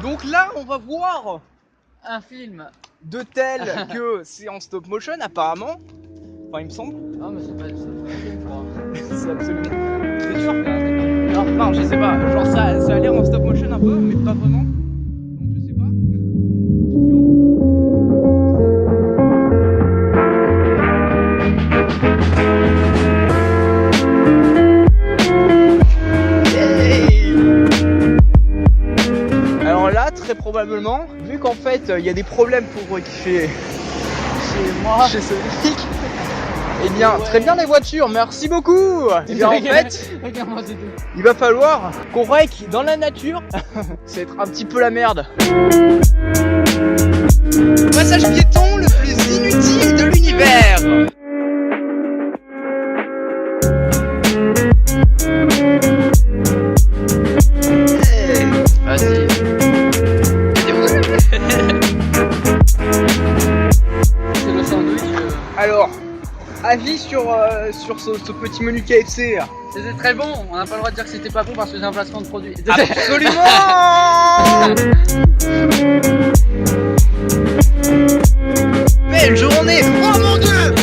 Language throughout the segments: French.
Donc là, on va voir Un film. de tel que c'est en stop motion apparemment. Enfin, il me semble. Non, mais c'est pas du film. C'est absolument. C'est sûr. Non, je sais pas. Genre ça a l'air en stop motion un peu, mais pas vraiment. Donc je sais pas. Alors là, très probablement, vu qu'en fait il y a des problèmes pour chez moi. chez Sonic. Eh bien, très bien les voitures, merci beaucoup. Et bien en fait, Regarde-moi, c'est tout. il va falloir qu'on règle dans la nature. Ça va être un petit peu la merde. Passage piéton le plus inutile de l'univers. Vas-y. C'est le sandwich. Alors, avis sur ce petit menu KFC. C'était très bon. On n'a pas le droit de dire que c'était pas bon parce que c'est un placement de produit. Absolument. Belle journée. Oh mon dieu.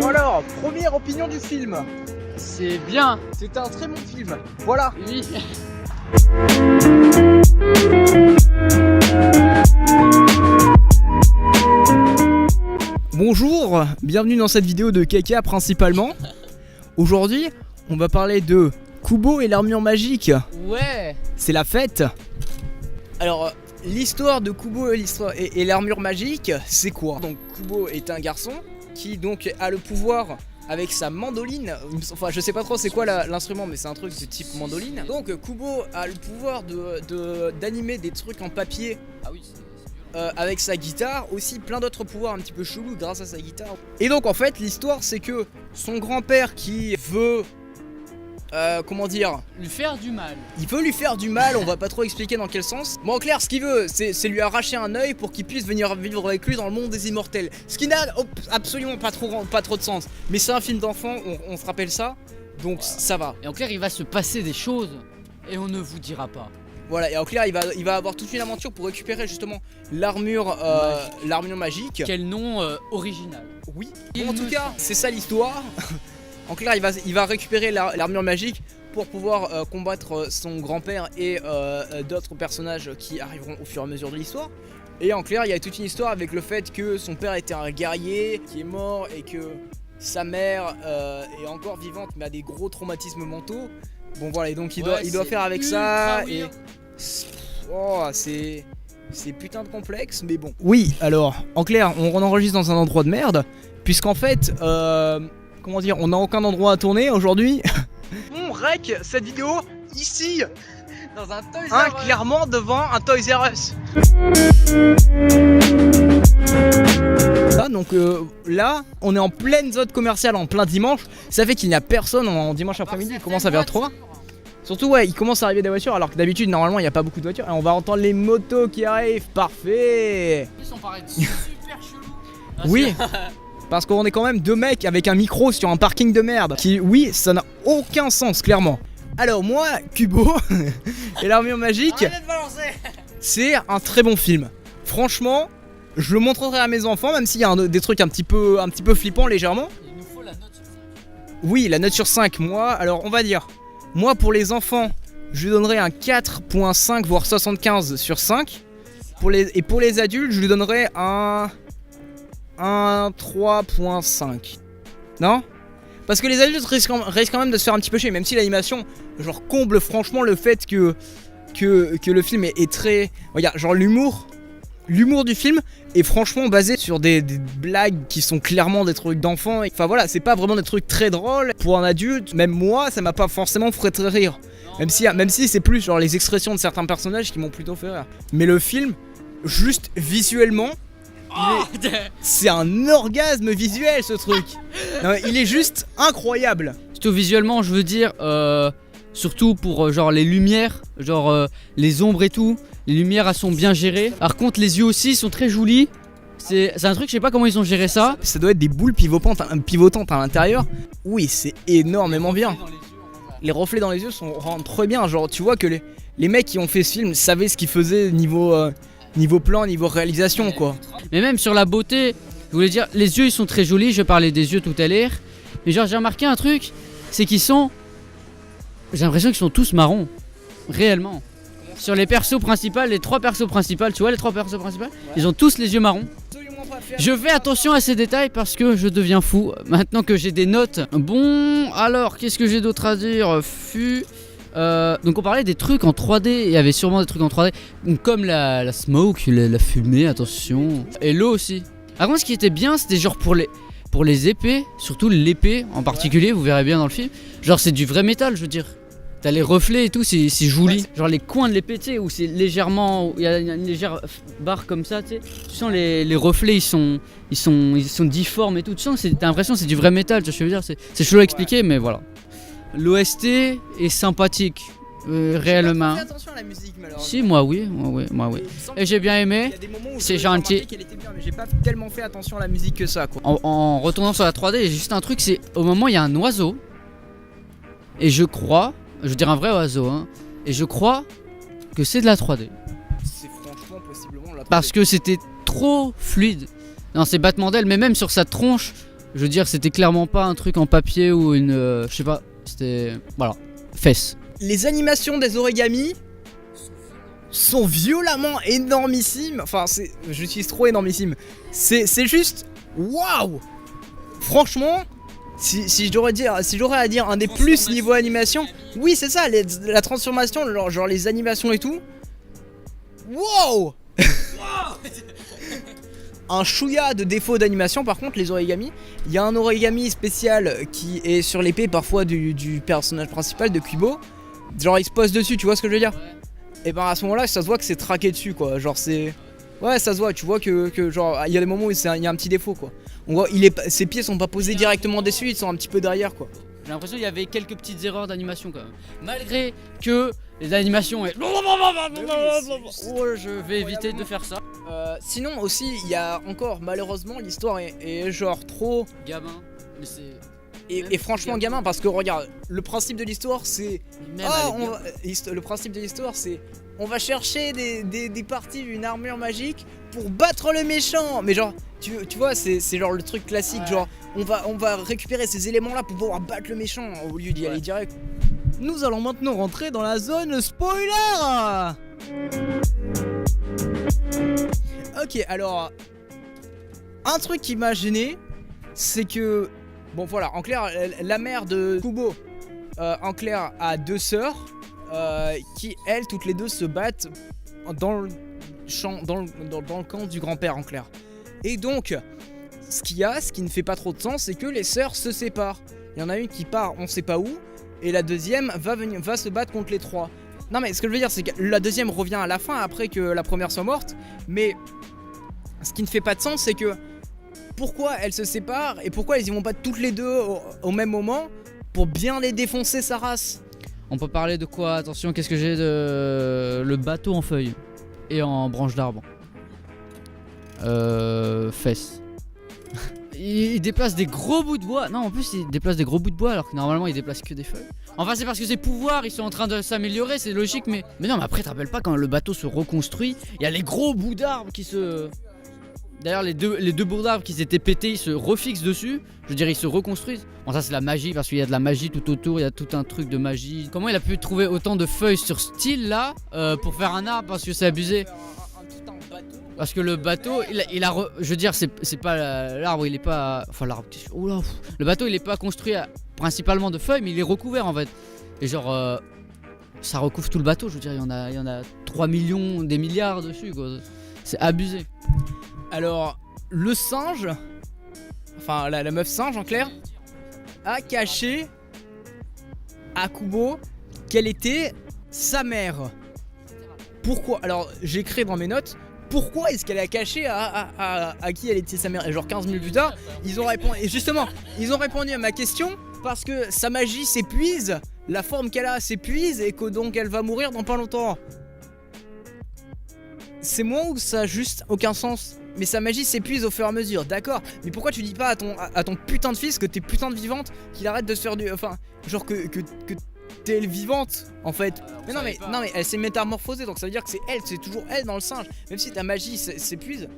Bon alors, première opinion du film. C'est bien. C'est un très bon film. Voilà. Oui. Bonjour, bienvenue dans cette vidéo de Keka principalement. Aujourd'hui, on va parler de Kubo et l'armure magique. Ouais. C'est la fête. Alors, l'histoire de Kubo et l'armure magique, c'est quoi? Donc, Kubo est un garçon qui donc a le pouvoir avec sa mandoline. Enfin, je sais pas trop c'est quoi l'instrument, mais c'est un truc de type mandoline. Donc, Kubo a le pouvoir d'animer des trucs en papier. Ah oui. Avec sa guitare, aussi plein d'autres pouvoirs un petit peu chelous grâce à sa guitare. Et donc en fait l'histoire c'est que son grand-père qui veut comment dire, Lui faire du mal. il veut lui faire du mal, on va pas trop expliquer dans quel sens. Bon en clair ce qu'il veut c'est lui arracher un œil pour qu'il puisse venir vivre avec lui dans le monde des immortels. Ce qui n'a absolument pas trop de sens. Mais c'est un film d'enfant, on se rappelle ça, donc voilà. Ça va. Et en clair, il va se passer des choses et on ne vous dira pas. Voilà, et en clair il va avoir toute une aventure pour récupérer justement l'armure magique. Quel nom original. Oui, bon, en tout cas c'est ça l'histoire. En clair il va récupérer l'armure magique pour pouvoir combattre son grand-père et d'autres personnages qui arriveront au fur et à mesure de l'histoire. Et en clair il y a toute une histoire avec le fait que son père était un guerrier qui est mort et que sa mère est encore vivante mais a des gros traumatismes mentaux. Bon voilà, et donc il doit faire avec ça et oh, c'est putain de complexe, mais bon. Oui, alors en clair, on enregistre dans un endroit de merde, puisqu'en fait, comment dire, on n'a aucun endroit à tourner aujourd'hui. On rec cette vidéo ici, Dans un Toys R Us. clairement devant un Toys R Us. Donc là, on est en pleine zone commerciale, en plein dimanche. Ça fait qu'il n'y a personne en dimanche après-midi. Il commence à vers 3. Surtout ouais, il commence à arriver des voitures alors que d'habitude normalement il n'y a pas beaucoup de voitures. Et on va entendre les motos qui arrivent, parfait. Ils sont pareil super chelous. Oui, parce qu'on est quand même deux mecs avec un micro sur un parking de merde. Qui, oui, ça n'a aucun sens clairement. Alors moi, Kubo et l'armure magique, c'est un très bon film. Franchement, je le montrerai à mes enfants, même s'il y a des trucs un petit peu flippants légèrement. Il nous faut la note sur 5. Oui, la note sur 5, moi, alors on va dire, moi pour les enfants, je lui donnerais un 4.5 voire 75 sur 5. Et pour les adultes, je lui donnerais un 3.5. Non ? Parce que les adultes risquent quand même de se faire un petit peu chier, même si l'animation genre comble franchement le fait que le film est très... Regarde, genre l'humour du film est franchement basé sur des blagues qui sont clairement des trucs d'enfants. Enfin voilà, c'est pas vraiment des trucs très drôles. Pour un adulte, même moi, ça m'a pas forcément fait très rire. Même si c'est plus genre les expressions de certains personnages qui m'ont plutôt fait rire. Mais le film, juste visuellement, c'est un orgasme visuel ce truc. Non, il est juste incroyable. Surtout visuellement, je veux dire, surtout pour genre les lumières, genre les ombres et tout. Les lumières elles sont bien gérées. Par contre les yeux aussi sont très jolis. C'est un truc, je sais pas comment ils ont géré ça. Ça doit être des boules pivotantes à l'intérieur. Oui, c'est énormément bien. Les reflets dans les yeux rendent très bien. Genre, tu vois que les mecs qui ont fait ce film savaient ce qu'ils faisaient niveau plan, niveau réalisation, quoi. Mais même sur la beauté, je voulais dire, les yeux ils sont très jolis. Je parlais des yeux tout à l'heure. Mais genre, j'ai remarqué un truc, c'est qu'ils sont. J'ai l'impression qu'ils sont tous marrons. Réellement. Sur les persos principaux, les 3 persos principaux, tu vois les 3 persos principaux, ils ont tous les yeux marrons. Je fais attention à ces détails parce que je deviens fou maintenant que j'ai des notes. Bon, alors, qu'est-ce que j'ai d'autre à dire? Donc on parlait des trucs en 3D, il y avait sûrement des trucs en 3D, comme la smoke, la fumée, attention, et l'eau aussi. Par contre, ce qui était bien, c'était genre pour les épées, surtout l'épée en particulier, vous verrez bien dans le film, genre c'est du vrai métal, je veux dire. T'as les reflets et tout, c'est joli. Genre les coins de l'épée, tu sais, où c'est légèrement, il y a une légère barre comme ça, tu sais. Tu sens les reflets, ils sont difformes et tout. Tu sens, t'as l'impression que c'est du vrai métal, tu vois ce que je veux dire. C'est chaud à expliquer, mais voilà. L'OST est sympathique, réellement. Fais attention à la musique, malheureusement. Si, moi oui. Et j'ai bien aimé. C'est gentil. Qu'elle était bien, mais j'ai pas tellement fait attention à la musique que ça, quoi. En retournant sur la 3D, il y a juste un truc, c'est au moment il y a un oiseau. Et je crois. Je veux dire un vrai oiseau, hein. Et je crois que c'est de la 3D. C'est franchement possiblement la 3D. Parce que c'était trop fluide dans ses battements d'ailes, mais même sur sa tronche, je veux dire, c'était clairement pas un truc en papier ou une. Je sais pas, c'était. Voilà, fesse. Les animations des origamis sont violemment énormissimes. Enfin, j'utilise trop énormissime. C'est juste. Waouh! Franchement. Si j'aurais à dire un des plus niveau animation, oui c'est ça, la transformation, genre les animations et tout. Wow. Un chouïa de défaut d'animation par contre, les origamis. Il y a un origami spécial qui est sur l'épée parfois du personnage principal de Kubo. Genre il se pose dessus, tu vois ce que je veux dire? Et ben à ce moment là ça se voit que c'est traqué dessus quoi, genre c'est... Ouais ça se voit, tu vois que genre il y a des moments où il y a un petit défaut quoi. On voit, ses pieds sont pas posés directement dessus, ils sont un petit peu derrière quoi. J'ai l'impression qu'il y avait quelques petites erreurs d'animation quand même. Malgré que les animations est... Oh, je vais éviter de faire ça. Sinon aussi, il y a encore, malheureusement, l'histoire est genre trop... Gamin, mais c'est... Et franchement gamin, parce que regarde, le principe de l'histoire c'est... le principe de l'histoire c'est... On va chercher des parties d'une armure magique pour battre le méchant. Mais genre, tu vois, c'est genre le truc classique, ouais. Genre, on va récupérer ces éléments-là pour pouvoir battre le méchant au lieu d'y aller direct. Nous allons maintenant rentrer dans la zone spoiler. Ok, alors, un truc qui m'a gêné, c'est que, bon voilà, en clair, la mère de Kubo, en clair, a 2 sœurs. Qui elles toutes les 2 se battent dans le camp du grand-père en clair. Et donc ce qui ne fait pas trop de sens, c'est que les sœurs se séparent. Il y en a une qui part on sait pas où et la deuxième va se battre contre les 3. Non mais ce que je veux dire c'est que la deuxième revient à la fin après que la première soit morte. Mais ce qui ne fait pas de sens c'est que pourquoi elles se séparent et pourquoi elles y vont pas toutes les 2 au même moment pour bien les défoncer sa race. On peut parler de quoi? Attention, qu'est-ce que j'ai de... Le bateau en feuilles et en branche d'arbre. Fesses. Il déplace des gros bouts de bois. Non, en plus, il déplace des gros bouts de bois alors que normalement, il déplace que des feuilles. Enfin, c'est parce que ses pouvoirs, ils sont en train de s'améliorer, c'est logique, mais... Mais non, mais après, te rappelles pas quand le bateau se reconstruit, il y a les gros bouts d'arbres qui se... D'ailleurs les deux bouts d'arbres qui s'étaient pétés, ils se refixent dessus. Je veux dire, ils se reconstruisent. Bon, ça c'est la magie parce qu'il y a de la magie tout autour, il y a tout un truc de magie. Comment il a pu trouver autant de feuilles sur ce style là pour faire un arbre? Parce que c'est abusé. Parce que le bateau, je veux dire, c'est pas l'arbre, il est pas... Enfin l'arbre... Oh là, le bateau il est pas construit principalement de feuilles, mais il est recouvert en fait. Et genre... ça recouvre tout le bateau, je veux dire, il y en a 3 millions, des milliards dessus quoi. C'est abusé. Alors, le singe, enfin la meuf singe en clair, a caché à Kubo quelle était sa mère. Pourquoi? Alors, j'écris dans mes notes, pourquoi est-ce qu'elle a caché à qui elle était sa mère? Et genre 15 minutes plus tard, ils ont répondu, et justement, ils ont répondu à ma question parce que sa magie s'épuise, la forme qu'elle a s'épuise et que donc elle va mourir dans pas longtemps. C'est moi ou ça a juste aucun sens? Mais sa magie s'épuise au fur et à mesure, d'accord. Mais pourquoi tu dis pas à ton putain de fils que t'es putain de vivante, qu'il arrête de se faire du... Enfin, genre que t'es vivante, en fait. Mais non mais elle s'est métamorphosée, donc ça veut dire que c'est toujours elle dans le singe. Même si ta magie s'épuise,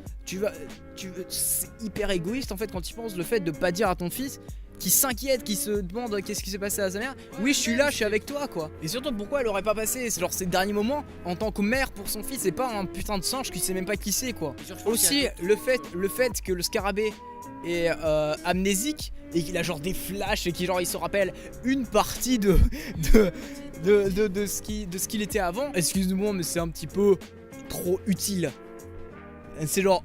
c'est hyper égoïste en fait quand tu penses le fait de pas dire à ton fils qui s'inquiète, qui se demande qu'est-ce qui s'est passé à sa mère. Oui, je suis là, je suis avec toi, quoi. Et surtout, pourquoi elle aurait pas passé genre ces derniers moments en tant que mère pour son fils, et pas un putain de singe qui sait même pas qui c'est, quoi. Aussi, le fait que le scarabée est amnésique et qu'il a genre des flashs et qu'il genre il se rappelle une partie de ce qu'il était avant. Excuse-moi, mais c'est un petit peu trop utile. C'est genre,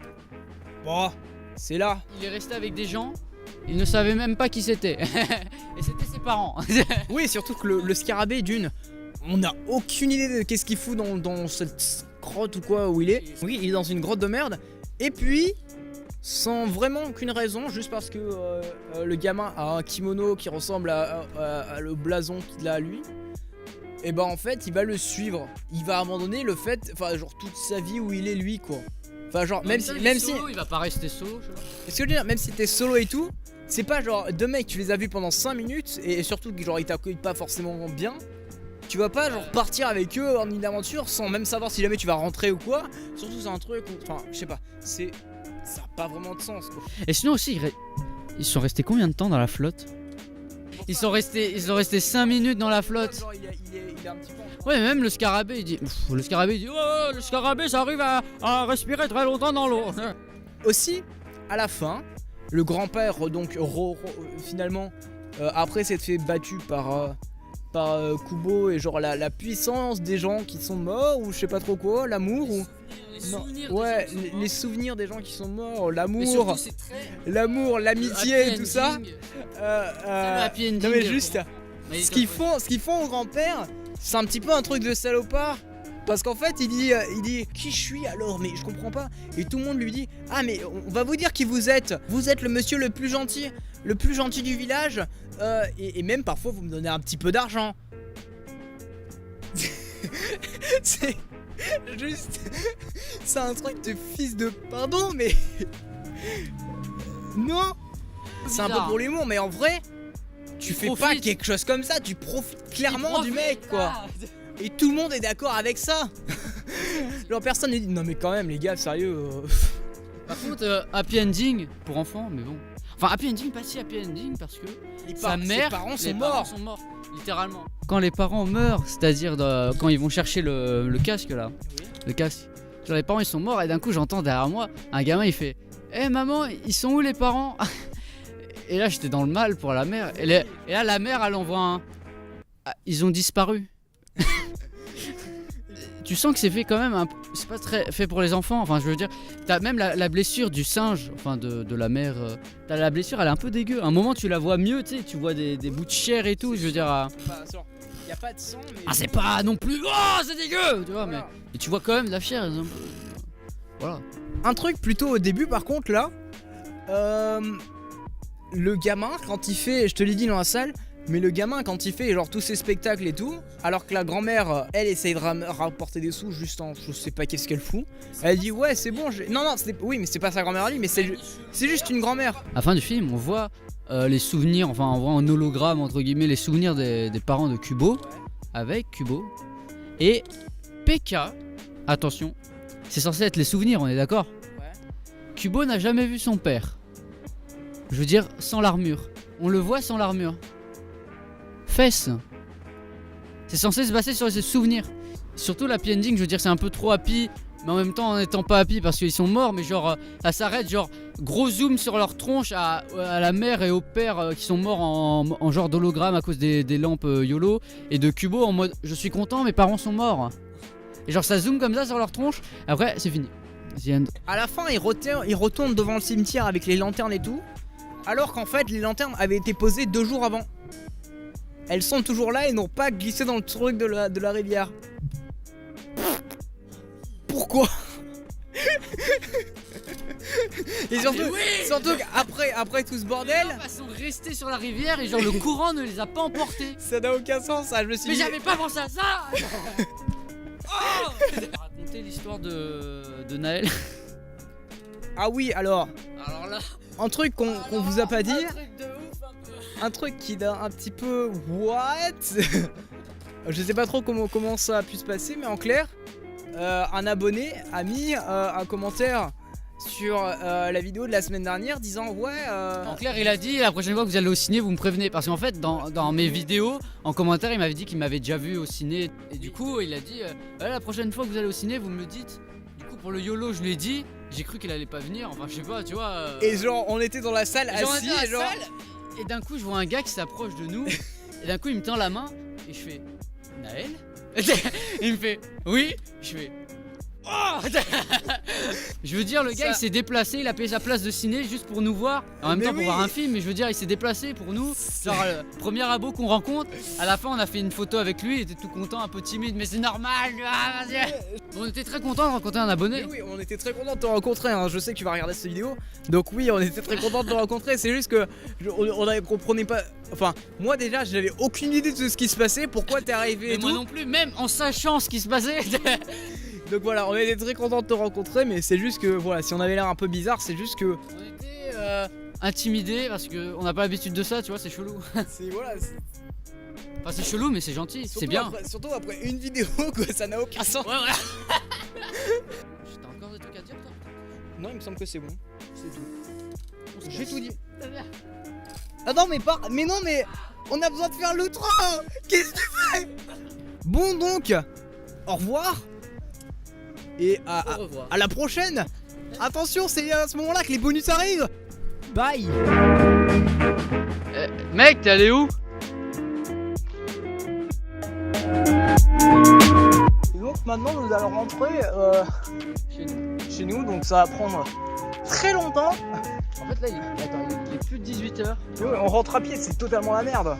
bon, c'est là. Il est resté avec des gens. Il ne savait même pas qui c'était. Et c'était ses parents. Oui, surtout que le scarabée, on n'a aucune idée de qu'est-ce qu'il fout dans cette grotte ou quoi où il est. Oui, il est dans une grotte de merde. Et puis, sans vraiment aucune raison, juste parce que le gamin a un kimono qui ressemble à le blason qu'il a à lui. Et bah en fait, il va le suivre. Il va abandonner le fait, enfin genre toute sa vie où il est lui, quoi. Enfin genre même si il va pas rester solo, je sais pas. Est-ce que je veux dire, même si t'es solo et tout, c'est pas genre deux mecs, tu les as vus pendant 5 minutes et surtout que genre ils t'accueillent pas forcément bien. Tu vas pas genre partir avec eux en une aventure sans même savoir si jamais tu vas rentrer ou quoi. Surtout c'est un truc où, enfin je sais pas, ça a pas vraiment de sens, quoi. Et sinon aussi ils sont restés combien de temps dans la flotte? Ils sont restés 5 minutes dans la flotte. Genre, il est un petit peu en... Ouais, même le scarabée il dit oh, le scarabée ça arrive à respirer très longtemps dans l'eau. Aussi, à la fin, le grand-père donc finalement après s'être fait battu par Kubo et genre la puissance des gens qui sont morts ou je sais pas trop quoi, l'amour ou les souvenirs des gens qui sont morts, l'amour, l'amitié, tout ça. Non mais juste, ce qu'ils font au grand-père, c'est un petit peu un truc de salopard. Parce qu'en fait il dit qui je suis alors, mais je comprends pas. Et tout le monde lui dit ah mais on va vous dire qui vous êtes. Vous êtes le monsieur le plus gentil du village et même parfois vous me donnez un petit peu d'argent. C'est juste, c'est un truc de fils de pardon mais non. C'est un peu pour l'humour mais en vrai tu fais pas quelque chose comme ça, tu profites clairement du mec, quoi. Et tout le monde est d'accord avec ça. Genre personne ne dit non mais quand même les gars sérieux. Par contre happy ending pour enfants, mais bon. Enfin happy ending, pas si happy ending parce que ses parents sont morts, littéralement. Quand les parents meurent, c'est-à-dire quand ils vont chercher le casque là, oui. Le casque. Genre les parents ils sont morts et d'un coup j'entends derrière moi un gamin il fait "Eh maman, ils sont où les parents?" Et là j'étais dans le mal pour la mère. Et là la mère elle envoie un ils ont disparu. Tu sens que c'est fait quand même c'est pas très fait pour les enfants, enfin je veux dire t'as même la blessure du singe, enfin de la mère, t'as la blessure elle est un peu dégueu, à un moment tu la vois mieux, tu sais, tu vois des bouts de chair et tout, je veux dire y a pas de sang mais... Ah c'est pas non plus oh c'est dégueu tu vois, voilà. Mais tu vois quand même la chair voilà. Un truc plutôt au début par contre là le gamin quand il fait, je te l'ai dit dans la salle, mais le gamin quand il fait genre tous ces spectacles et tout, alors que la grand-mère elle essaye de rapporter des sous juste en je sais pas qu'est-ce qu'elle fout, elle dit ouais c'est bon non oui mais c'est pas sa grand-mère à lui mais c'est juste une grand-mère. À la fin du film on voit les souvenirs, enfin on voit en hologramme entre guillemets les souvenirs des parents de Kubo, avec Kubo et PK, attention c'est censé être les souvenirs, on est d'accord? Kubo n'a jamais vu son père, je veux dire sans l'armure, on le voit sans l'armure. Fesses. C'est censé se baser sur ses souvenirs. Surtout l'happy ending, je veux dire c'est un peu trop happy, mais en même temps en étant pas happy parce qu'ils sont morts, mais genre ça s'arrête, genre gros zoom sur leur tronche à la mère et au père qui sont morts en genre d'hologramme à cause des lampes YOLO, et de Kubo en mode je suis content mes parents sont morts. Et genre ça zoome comme ça sur leur tronche, après c'est fini. À la fin il retourne devant le cimetière avec les lanternes et tout, alors qu'en fait les lanternes avaient été posées 2 jours avant. Elles sont toujours là et n'ont pas glissé dans le truc de la rivière. Pourquoi? Et surtout qu'après tout ce bordel, restés sur la rivière et genre le courant ne les a pas emportés. Ça n'a aucun sens, ça. Je me suis Mais dit. j'avais pas pensé à ça. Oh, raconter l'histoire de Naël. Ah oui, alors, Alors là, un truc qu'on vous a pas dit, un truc de ouf un peu. un truc qui a un petit peu what. Je sais pas trop comment ça a pu se passer, mais en clair, un abonné a mis un commentaire sur la vidéo de la semaine dernière disant ouais. En clair, il a dit la prochaine fois que vous allez au ciné, vous me prévenez. Parce qu'en fait, dans mes vidéos, en commentaire, il m'avait dit qu'il m'avait déjà vu au ciné. Et du coup, il a dit la prochaine fois que vous allez au ciné, vous me le dites. Du coup, pour le YOLO, je lui ai dit. J'ai cru qu'il allait pas venir. Enfin, je sais pas, tu vois. Et genre, on était dans la salle Genre, on assis, était à la et genre. salle, et d'un coup, je vois un gars qui s'approche de nous. Et d'un coup, il me tend la main. Et je fais Naël. Il me fait oui. Je fais oh. Je veux dire, le gars Ça- il s'est déplacé, il a payé sa place de ciné juste pour nous voir. En même Mais temps pour oui. voir un film, mais je veux dire, il s'est déplacé pour nous. Genre, premier abo qu'on rencontre, à la fin on a fait une photo avec lui, il était tout content, un peu timide, mais c'est normal. Ah, vas-y. On était très content de rencontrer un abonné. Mais oui, on était très content de te rencontrer, hein. Je sais que tu vas regarder cette vidéo. Donc oui, on était très content de te rencontrer. C'est juste que on comprenait pas. Enfin, moi déjà, j'avais aucune idée de ce qui se passait. Pourquoi t'es arrivé Mais et moi tout. non plus, même en sachant ce qui se passait. Donc voilà, on était très content de te rencontrer. Mais c'est juste que voilà, si on avait l'air un peu bizarre, c'est juste que. On était intimidés parce qu'on n'a pas l'habitude de ça, tu vois, c'est chelou. C'est voilà. Enfin, c'est chelou, mais c'est gentil, c'est Surtout bien. surtout après une vidéo, quoi, ça n'a aucun sens. Ouais, voilà. T'as encore des trucs à dire, toi? Non, il me semble que c'est bon. C'est tout. On se J'ai casse. tout dit. Ah non, mais non, mais on a besoin de faire l'outro. Qu'est-ce que tu fais? Bon donc, au revoir. Et Au revoir. à la prochaine. Attention, c'est à ce moment-là que les bonus arrivent. Bye. Mec, t'es allé où? Et donc maintenant nous allons rentrer chez nous, donc ça va prendre très longtemps. En fait, là, il est plus de 18h. On rentre à pied, c'est totalement la merde.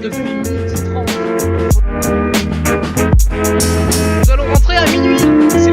Depuis midi 30. Nous allons rentrer à minuit. C'est